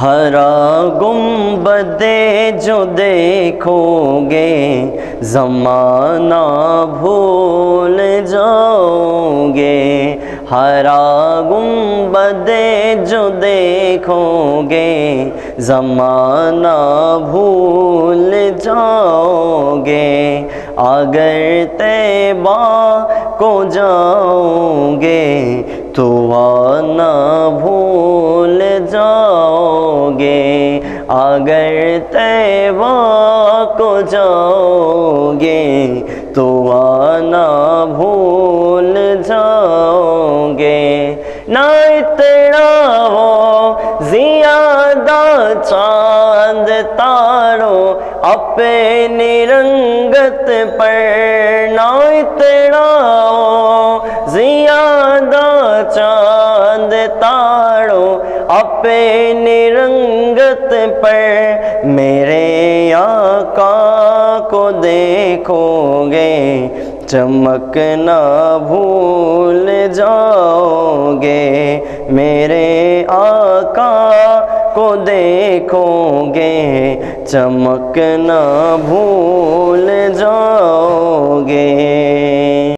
ہرا گنبدے جو دیکھو گے زمانہ بھول جاؤ گے، ہرا گنبدے جو دیکھو گے زمانہ بھول جاؤ گے، اگر طیبہ کو جاؤ گے تو آنا بھول جاؤ گے، اگر طیبہ کو جاؤ گے تو آنا بھول جاؤ گے۔ نہ اتراؤ زیادہ چاند تاروں اپنی رنگت پر، نہ اتراؤ زیادہ چاند تاروں اپنی رنگت پر، میرے آقا کو دیکھو گے چمکنا بھول جاؤ گے، میرے آقا کو دیکھو گے چمکنا بھول جاؤ گے۔